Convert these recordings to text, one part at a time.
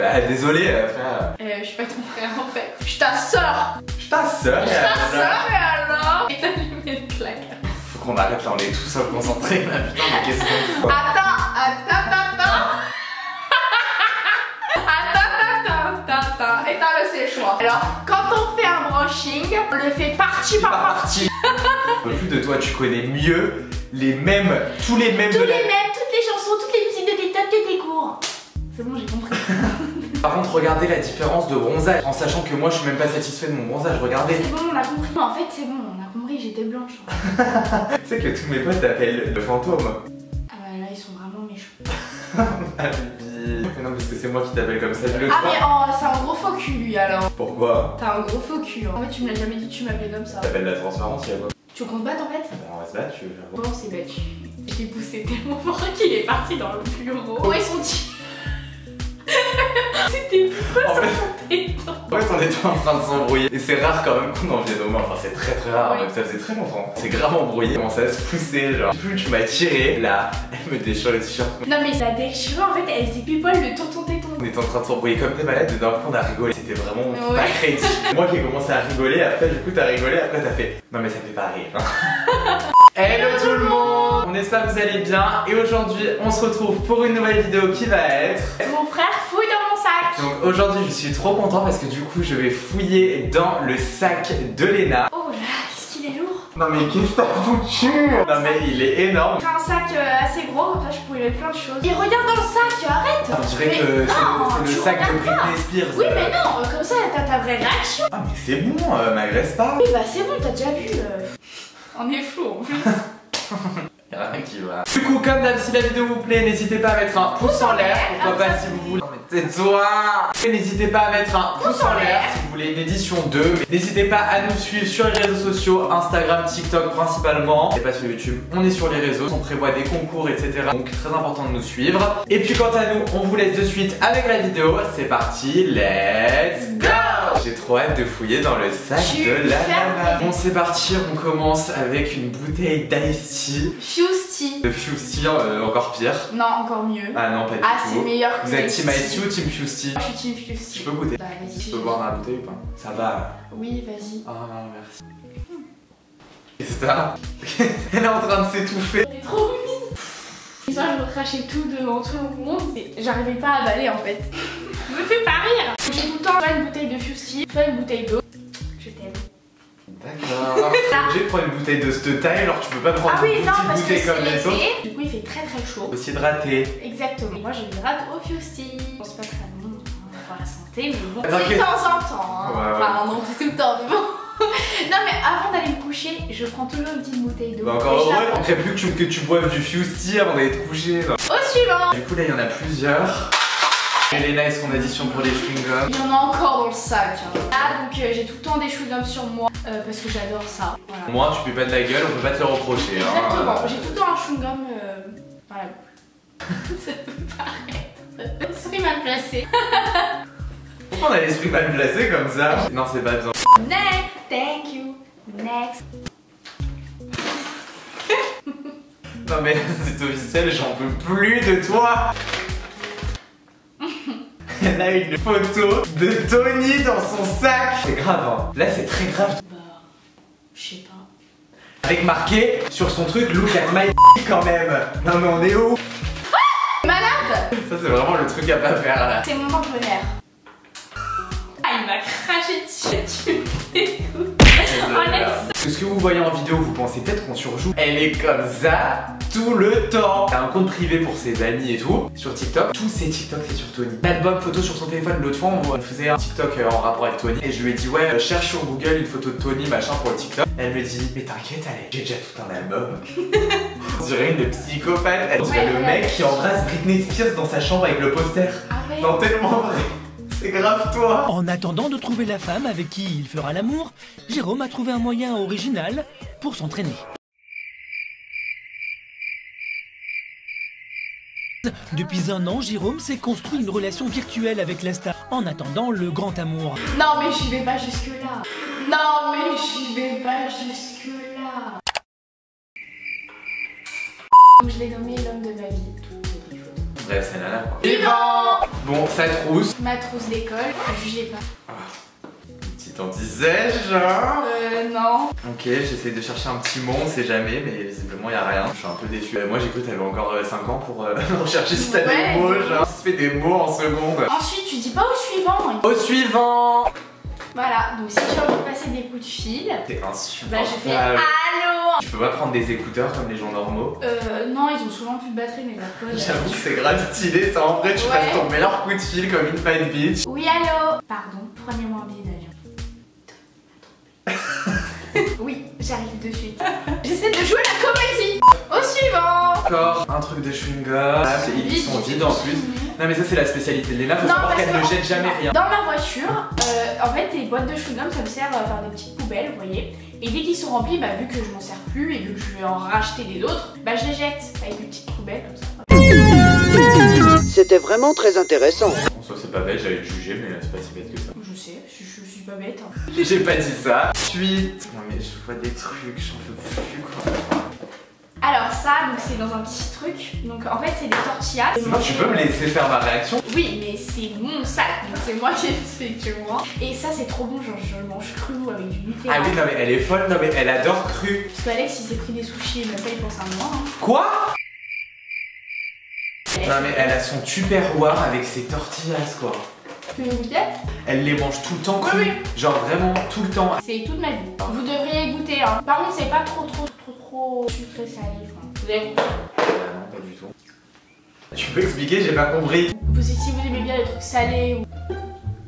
Bah désolé frère. Je suis pas ton frère en fait. Je suis ta soeur. Je suis ta soeur. Je suis ta soeur et alors. Et t'as lui mis une claque. Faut qu'on arrête là, on est tous seuls concentrés. Putain mais qu'est-ce qu'on fait? Attends. Et t'as le séchoir. Alors, quand on fait un brushing, on le fait partie par partie. Au plus de toi, tu connais mieux les mêmes, tous les mêmes. Toutes les chansons, toutes les musiques de tes top de tes cours. C'est bon, j'ai compris. Par contre, regardez la différence de bronzage. En sachant que moi, je suis même pas satisfait de mon bronzage. Regardez. C'est bon, on a compris. En fait, c'est bon, on a compris, j'étais blanche. Tu sais que tous mes potes t'appellent le fantôme. Ah bah là, ils sont vraiment méchants. Ah, Bibi. Mais non, parce que c'est moi qui t'appelle comme ça. Ah, mais oh, c'est un gros faux cul lui alors. Pourquoi? T'as un gros faux cul. En fait, tu me l'as jamais dit que tu m'appelais comme ça. T'appelles la transparence, il y a quoi? Tu veux qu'on se batte en fait? On va se battre, tu veux faire quoi? Bon, on s'est battu. Je l'ai poussé tellement fort qu'il est parti dans le bureau. Oh, ils sont petits. C'était pas en fait, temps. en fait, on était en train de s'embrouiller. Et c'est rare quand même qu'on en vienne aux mains. Enfin, c'est très rare. Oui. Même ça faisait très longtemps. C'est grave embrouillé. On commençait à se pousser. Genre, plus tu m'as tiré. Là, elle me déchire le t-shirt. Non, mais ça déchiré en fait. Elle était pile poil le tonton téton. On était en train de s'embrouiller comme des malades. Et d'un coup, on a rigolé. C'était vraiment Ouais. pas créatif. Moi qui ai commencé à rigoler. Après, du coup, t'as rigolé. Après, t'as fait. Non, mais ça fait pas rire. Hello tout le monde! On espère que vous allez bien. Et aujourd'hui, on se retrouve pour une nouvelle vidéo qui va être. Mon frère fouille dans mon sac. Donc aujourd'hui, je suis trop content parce que du coup, je vais fouiller dans le sac de Léna. Oh là, qu'est-ce qu'il est lourd. Non mais qu'est-ce que t'as foutu? Non mais il est énorme. J'ai un sac assez gros, comme ça je pouvais mettre plein de choses. Et regarde dans le sac, arrête. On dirait Mais que non, c'est tu le sac de regardes pas. Britney Spears. Oui mais non, comme ça t'as ta vraie réaction. Ah mais c'est bon, m'agresse pas. Oui bah c'est bon, t'as déjà vu. On est flou en plus. Y'a rien qui va. Du coup, comme d'hab, si la vidéo vous plaît, n'hésitez pas à mettre un pouce en l'air. Pourquoi pas si vous voulez. Non mais tais-toi. N'hésitez pas à mettre un pouce en l'air si vous voulez une édition 2. N'hésitez pas à nous suivre sur les réseaux sociaux, Instagram, TikTok principalement. Et pas sur YouTube, on est sur les réseaux, on prévoit des concours, etc. Donc très important de nous suivre. Et puis quant à nous, on vous laisse de suite avec la vidéo. C'est parti, let's go. J'ai trop hâte de fouiller dans le sac de la nana. Bon c'est parti, on commence avec une bouteille d'Ice Tea. Fuse Tea. De Fuse Tea, encore pire. Non, encore mieux. Ah non, pas du Ah, tout. c'est meilleur que Vous êtes Ice Team Ice Tea. Tea ou Team Fuse Tea? Je suis Team Fuse Tea. Je peux goûter? Bah vas-y. Je peux boire dans la bouteille ou pas? Ça va. Oui, vas-y. Ah merci. Et c'est ça. Elle est en train de s'étouffer. Elle est trop humide. Et ça, je recrachais tout devant tout le monde. J'arrivais pas à avaler en fait. Me fais pas rire. J'ai tout le temps soit une bouteille de Fuse Tea, soit une bouteille d'eau. Je t'aime. D'accord. T'es obligé de prendre une bouteille de cette taille, alors tu peux pas prendre Ah oui, une non, petite parce que bouteille c'est comme les autres. l'été. Du coup, il fait très très chaud. Faut s'hydrater. Exactement. Moi, je m'hydrate au Fuse Tea. Je pense pas que ça monte pour la santé, mais bon. Attends, C'est de temps en temps. Hein. Ouais, ouais. Enfin, non, c'est tout le temps, mais bon. Non, mais avant d'aller me coucher, je prends toujours une petite bouteille d'eau. Bah encore heureux, il manquerait plus que tu boives du Fuse Tea avant d'aller te coucher. Non. Au suivant. Du coup là il y en a plusieurs. Elena, est-ce qu'on a dit si on prend des chewing-gums? Il y en a encore dans le sac. Hein. Là, donc j'ai tout le temps des chewing-gums sur moi parce que j'adore ça. Voilà. Moi tu peux pas de la gueule, on peut pas te le reprocher. Exactement, Hein. j'ai tout le temps un chewing-gum dans la bouche. Ça peut paraître. L'esprit mal placé. Pourquoi on a l'esprit mal placé comme ça? Non c'est pas besoin. Next, thank you. Next. Non mais c'est officiel, j'en peux plus de toi. Elle a une photo de Tony dans son sac. C'est grave hein. Là c'est très grave. Bah, je sais pas. Avec marqué sur son truc look at my quand même. Non mais on est où? Malade. Ça c'est vraiment le truc à pas faire là. C'est mon partenaire. Ah, il m'a craché dessus. Tu me dégoûtes. Oh, laisse. Ce que vous voyez en vidéo, vous pensez peut-être qu'on surjoue. Elle est comme ça tout le temps. Elle a un compte privé pour ses amis et tout. Sur TikTok, tous ses TikTok c'est sur Tony. L'album photo sur son téléphone. L'autre fois, on faisait un TikTok en rapport avec Tony. Et je lui ai dit, ouais, cherche sur Google une photo de Tony, machin pour le TikTok. Elle me dit, mais t'inquiète, allez, j'ai déjà tout un album. On dirait une psychopathe. Elle dirait le mec qui embrasse Britney Spears dans sa chambre avec le poster. Ah ouais. Non, tellement vrai. C'est grave toi. En attendant de trouver la femme avec qui il fera l'amour, Jérôme a trouvé un moyen original pour s'entraîner. Depuis un an, Jérôme s'est construit une relation virtuelle avec la star en attendant le grand amour. Non mais j'y vais pas jusque là. Non mais j'y vais pas jusque là. Je l'ai nommé l'homme de ma vie. Bref, c'est nana quoi. Vivant. Bon, sa trousse. Ma trousse d'école, jugez pas. Petite anti-sèche, hein. Non. Ok, j'essaie de chercher un petit mot, on sait jamais, mais visiblement y a rien. Je suis un peu déçu. Moi j'ai cru que t'avais encore 5 ans pour rechercher si t'as des mots, genre. Tu fais des mots en seconde. Ensuite, tu dis pas au suivant. Au suivant. Voilà, donc si j'ai envie de passer des coups de fil, T'es bah insupportable. je fais allô. Tu peux pas prendre des écouteurs comme les gens normaux? Non, ils ont souvent plus de batterie, mais d'accord. J'avoue que c'est grave stylé, ça en vrai tu passes ton meilleur coup de fil comme une fine bitch. Oui, allô. Pardon, prenez-moi un billet d'avion. Oui, j'arrive de suite. J'essaie de jouer la comédie. Au suivant. Encore un truc de chewing-gum. Ils sont vides en plus. Non mais ça c'est la spécialité de Léna, faut savoir qu'elle ne jette jamais rien. Dans ma voiture, en fait les boîtes de chewing-gum ça me sert à faire des petites poubelles, vous voyez. Et dès qu'ils sont remplis, bah vu que je m'en sers plus et vu que je vais en racheter des autres, bah je les jette avec des petites poubelles comme ça. C'était vraiment très intéressant. Bon, ça c'est pas bête, j'allais te juger mais c'est pas si bête que ça. Je sais, je suis pas bête. Hein. J'ai pas dit ça. Ensuite, non mais je vois des trucs, j'en peux plus quoi. Alors ça, donc c'est dans un petit truc. Donc en fait c'est des tortillas. Sinon tu peux me laisser faire ma réaction? Oui, mais c'est mon sac, donc c'est moi qui ai fait que moi. Et ça c'est trop bon, genre je le mange cru ou avec du Nutella. Ah oui, non mais elle est folle, non mais elle adore cru. Parce qu'Alex il s'est pris des sushis et même pas il pense à moi. Hein. Quoi? Non mais elle a son tupperware avec ses tortillas quoi. Tu veux goûter? Elle les mange tout le temps cru. Oui. Genre vraiment tout le temps. C'est toute ma vie. Vous devriez goûter. Hein. Par contre c'est pas trop sucré salé. Vous allez goûter. Non, pas du tout. Tu peux expliquer, j'ai pas compris. Si vous aimez bien les trucs salés ou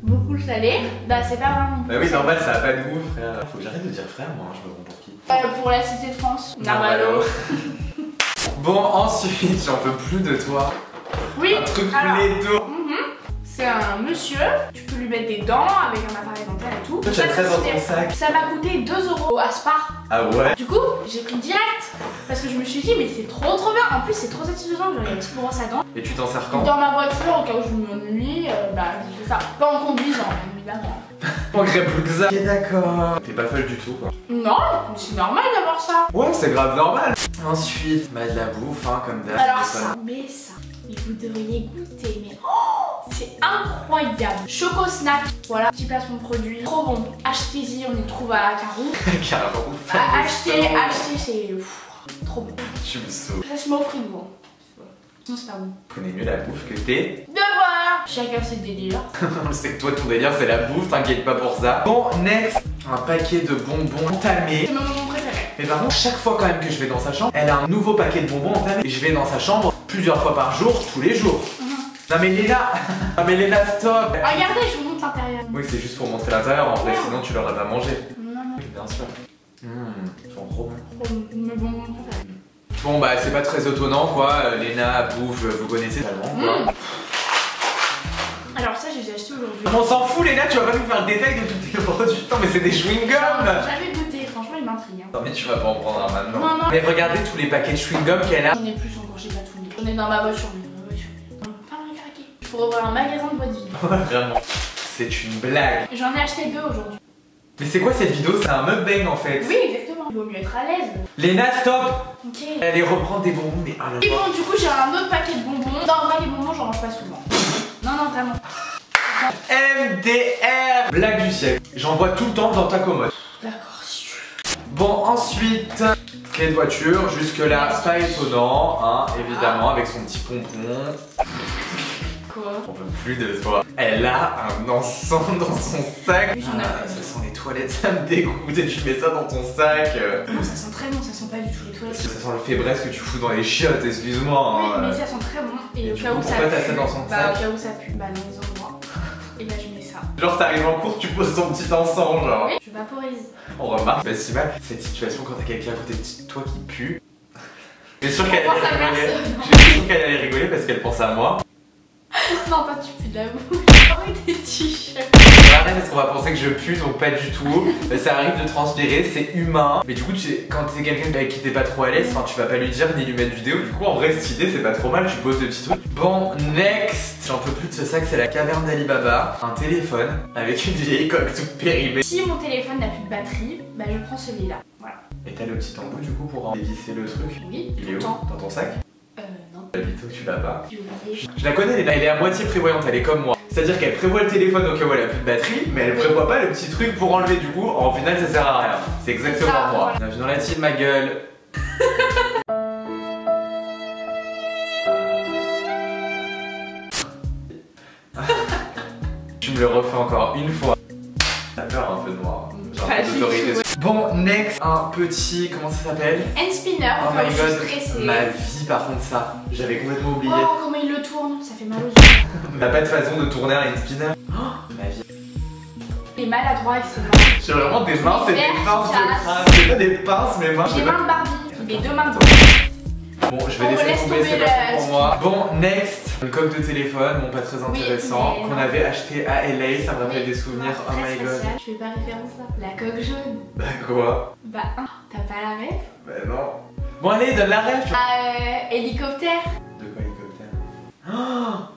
beaucoup salés, bah c'est pas vraiment. Bah oui, normal, ça a pas de goût, frère. Faut que j'arrête de dire frère, moi, je me rends pour qui? Pour la Cité de France. Normalo. Bon, ensuite, j'en peux plus de toi. Oui. Un truc alors, pléto. C'est un monsieur, tu peux lui mettre des dents avec un appareil dentaire et tout. Tu as ça dans ton sac. Ça m'a coûté 2 € à Spar. Ah ouais? Du coup, j'ai pris direct. Parce que je me suis dit, mais c'est trop bien. En plus, c'est trop satisfaisant. J'aurais une petite brosse à dents. Et tu t'en sers quand? Dans ma voiture, au cas où je m'ennuie, bah je fais ça. Pas en conduisant, évidemment. On crée plus que ça. Ok, d'accord. T'es pas folle du tout, quoi. Non, c'est normal d'avoir ça. Ouais, c'est grave normal. Ensuite, bah de la bouffe, hein, comme d'hab. Alors ça, mais ça. Mais vous devriez goûter, mais oh, c'est incroyable. Choco Snack, voilà, petit placement de produit, trop bon. Achetez-y, on y trouve à Carrefour. Carrefour. Achetez, c'est trop bon. Tu me sauves. Ça se met au frigo. Sinon c'est pas bon. Connais mieux la bouffe que t'es. Devoir. Chacun ses délires. On sait que toi ton délire c'est la bouffe, t'inquiète pas pour ça. Bon, next, un paquet de bonbons entamés. C'est mon moment préféré. Mais par contre, chaque fois quand même que je vais dans sa chambre, elle a un nouveau paquet de bonbons entamés. Et je vais dans sa chambre plusieurs fois par jour, tous les jours. Non mais Léna, non mais Léna, stop. Regardez, je vous montre l'intérieur. Oui, c'est juste pour montrer l'intérieur en vrai, sinon tu l'aurais pas mangé. Non. Oui, bien sûr. Ils sont trop bons. Mes bonbons préférés. Bon bah c'est pas très étonnant quoi, Léna, bouffe, vous connaissez tellement quoi. Alors ça j'ai acheté aujourd'hui. On s'en fout Léna, tu vas pas nous faire le détail de tous tes produits. Non mais c'est des chewing-gums. J'avais goûté, franchement il m'intrigue. Hein. Non mais tu vas pas en prendre un maintenant. Non. Mais regardez tous les paquets de chewing-gum qu'elle a. J'en ai plus encore, j'ai pas tout mis. J'en ai dans ma voiture, Pas mal craqué. Je pourrais ouvrir un magasin de boîtes vides. Vraiment. C'est une blague. J'en ai acheté 2 aujourd'hui. Mais c'est quoi cette vidéo? C'est un mukbang en fait. Oui, exactement. Il vaut mieux être à l'aise. Léna, stop. Ok. Elle reprend des bonbons, mais ah là Et là. bon, du coup, j'ai un autre paquet de bonbons. Non, en vrai, les bonbons, j'en mange pas souvent. Non, vraiment. MDR. Blague du siècle. J'en vois tout le temps dans ta commode. D'accord, si tu veux. Bon, ensuite, clé de voiture. Jusque là, pas étonnant, hein, évidemment, avec son petit pompon. Quoi? On peut plus de toi. Elle a un encens dans son sac. Oui, j'en ai Ah, ça sent les toilettes, ça me dégoûte. Et tu mets ça dans ton sac. Non, ça sent très bon, ça sent pas du tout les toilettes. Ça sent le fébresse que tu fous dans les chiottes, excuse-moi. Oui, hein. mais ça sent très bon. Et au du cas coup, où ça pourquoi t'as pue. ça dans son Bah, sac? au cas où ça pue, bah, dans les endroits. Et là, je mets ça. Genre, t'arrives en cours, tu poses ton petit encens, genre. Oui, je vaporise. On remarque, c'est pas si mal cette situation quand t'as quelqu'un à côté de toi qui pue. Je suis sûr qu'elle pense à allait rigoler. personne. Je suis sûr qu'elle allait rigoler parce qu'elle pense à moi. Non, toi, tu pues de la bouche. Arrête tes t-shirts. Arrête parce qu'on va penser que je pue, donc pas du tout. Ça arrive de transpirer, c'est humain. Mais du coup, quand t'es quelqu'un avec qui t'es pas trop à l'aise, tu vas pas lui dire ni lui mettre vidéo. Du coup, en vrai, cette idée, c'est pas trop mal. Tu poses des petits trucs. Bon, next. J'en peux plus de ce sac, c'est la caverne d'Ali Baba. Un téléphone avec une vieille coque toute périmée. Si mon téléphone n'a plus de batterie, bah, je prends celui-là. Voilà. Et t'as le petit embout du coup pour en dévisser le truc. Oui, Il tout est le où? temps. Dans ton sac? Non. Plutôt que tu l'as pas. J'ai oublié. Je la connais, elle est à moitié prévoyante, elle est comme moi. C'est-à-dire qu'elle prévoit le téléphone au cas où elle a plus de batterie, mais elle prévoit pas le petit truc pour enlever du coup. En final, ça sert à rien. C'est exactement ça, moi. voilà. Bienvenue dans la team, ma gueule. Tu me le refais encore une fois. T'as peur un peu de moi. Genre un peu d'autorité. Bon, next, un petit, comment ça s'appelle? Hand spinner, Oh enfin, my je god, suis stressée. ma vie par contre ça, j'avais complètement oublié. Oh, comment il le tourne, ça fait mal aux yeux. On n'a pas de façon de tourner un hand spinner. Oh, ma vie. Il est maladroit avec ses mains. J'ai vraiment des mains, c'est des pinces de efficace. crâne. C'est pas des pinces, mes mains. J'ai mains de Barbie, les deux mains de Barbie. Bon, je vais On laisser laisse tomber, tomber c'est pas le- pour moi. Bon, next, une coque de téléphone, bon pas très intéressant, mais qu'on non. avait acheté à LA, ça me rappelle des souvenirs, oh Très my god. spécial. Je fais pas référence là. La coque jaune. Bah quoi? Bah, t'as pas la rêve? Bah non. Bon allez, donne la rêve. Hélicoptère. De quoi hélicoptère? Oh,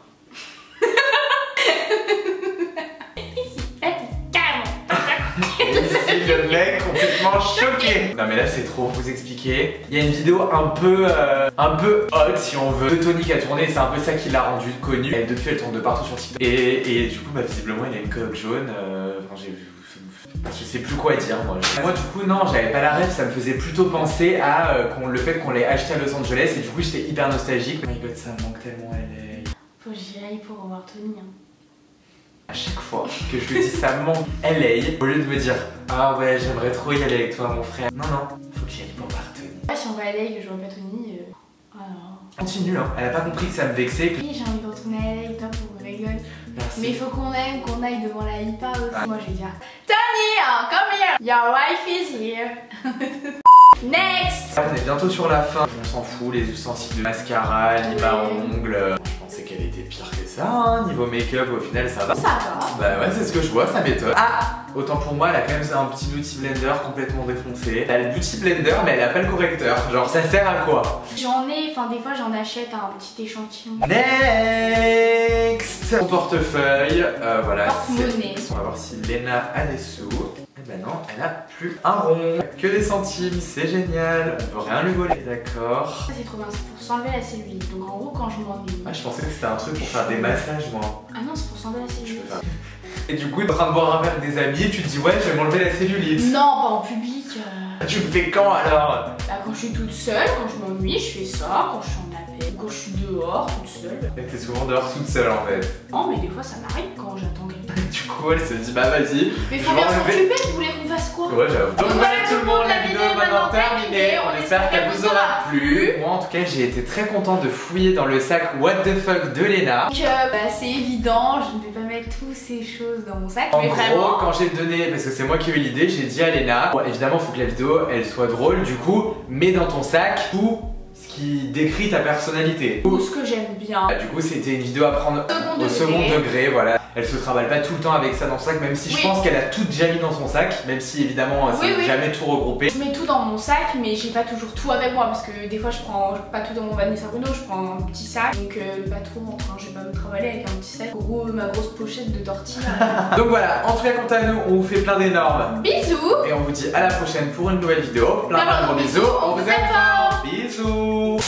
ici le mec complètement choqué. Non mais là c'est trop, vous expliquer. Il y a une vidéo un peu hot si on veut de Tony qui a tourné, c'est un peu ça qui l'a rendu connu. Et depuis elle tourne de partout sur TikTok. Et du coup bah visiblement il a une coque jaune. Enfin j'ai vu. Je sais plus quoi dire moi. Moi du coup non, j'avais pas la rêve, ça me faisait plutôt penser à le fait qu'on l'ait acheté à Los Angeles et du coup j'étais hyper nostalgique. Oh my god, ça me manque tellement LA. Faut que j'y aille pour revoir Tony. Hein. À chaque fois que je lui dis ça me manque LA, au lieu de me dire ah ouais j'aimerais trop y aller avec toi mon frère. Non non, faut que j'y aille pour voir Tony. Si on va aller et que je vois pas Tony, oh non. Continue hein, elle a pas compris que ça me vexait. Oui, j'ai envie de retourner à LA avec toi pour qu'on rigole. Merci. Mais il faut qu'on aille devant la HIPA aussi. Ouais. Moi je vais dire Tony, come here, your wife is here. Next. On est bientôt sur la fin, on s'en fout, les ustensiles de mascara, lip à ongles. Je pensais qu'elle était pire que ça, hein. Niveau make-up au final ça va. Ça va. Bah ouais, c'est ce que je vois, ça m'étonne. Ah, autant pour moi, elle a quand même un petit beauty blender complètement défoncé. Elle a le beauty blender, mais elle a pas le correcteur. Genre, ça sert à quoi? J'en ai, enfin des fois j'en achète un petit échantillon. Next. Son portefeuille, voilà. Porte-monnaie. On va voir si Léna a des sous. Eh ben non, elle a plus un rond. Que des centimes, c'est génial. On peut rien lui voler, d'accord. Ça c'est trop bien, c'est pour s'enlever la cellulite. Donc en gros quand je m'ennuie. Ah, je pensais que c'était un truc pour faire des massages, moi. Ah non, c'est pour s'enlever la Je cellulite. peux faire. Et du coup, t'es en train de boire un verre avec des amis et tu te dis ouais, je vais m'enlever la cellulite. Non, pas en public. Tu le fais quand alors? Bah quand je suis toute seule, quand je m'ennuie, je fais ça. Quand je suis en appel, quand je suis dehors, toute seule. Et t'es souvent dehors toute seule en fait. Non, mais des fois ça m'arrive quand j'attends quelqu'un. Du coup, elle se dit bah vas-y. Mais je faut vais bien enlever- s'occuper, tu voulais qu'on fasse quoi? Ouais, j'avoue. Donc voilà tout le monde, la vidéo est maintenant terminée. terminée. On espère qu'elle vous aura plu. Moi en tout cas, j'ai été très content de fouiller dans le sac What the fuck de Léna. Donc bah, c'est évident, je ne vais pas mettre toutes ces choses dans mon sac. En mais gros, vraiment. quand j'ai donné, parce que c'est moi qui ai eu l'idée, j'ai dit à Léna, bon, évidemment, faut que la vidéo elle soit drôle, du coup, mets dans ton sac tout ce qui décrit ta personnalité. Tout ce que j'aime bien. Du coup, c'était une vidéo à prendre au Second second degré, voilà. Elle se travaille pas tout le temps avec ça dans son sac, même si je Oui. pense qu'elle a tout déjà mis dans son sac, même si évidemment, c'est Oui. jamais tout regroupé. Je mets tout dans mon sac, mais j'ai pas toujours tout avec moi parce que des fois je prends pas tout dans mon Vanessa Bruno, je prends un petit sac, donc pas trop en train, je vais pas me travailler avec un petit sac. Gros, ma grosse pochette de tortilla. Donc voilà, en tout cas, quant à nous, on vous fait plein d'énormes. Bisous. Et on vous dit à la prochaine pour une nouvelle vidéo. Plein de gros bisous. On vous aime fort. Bisous.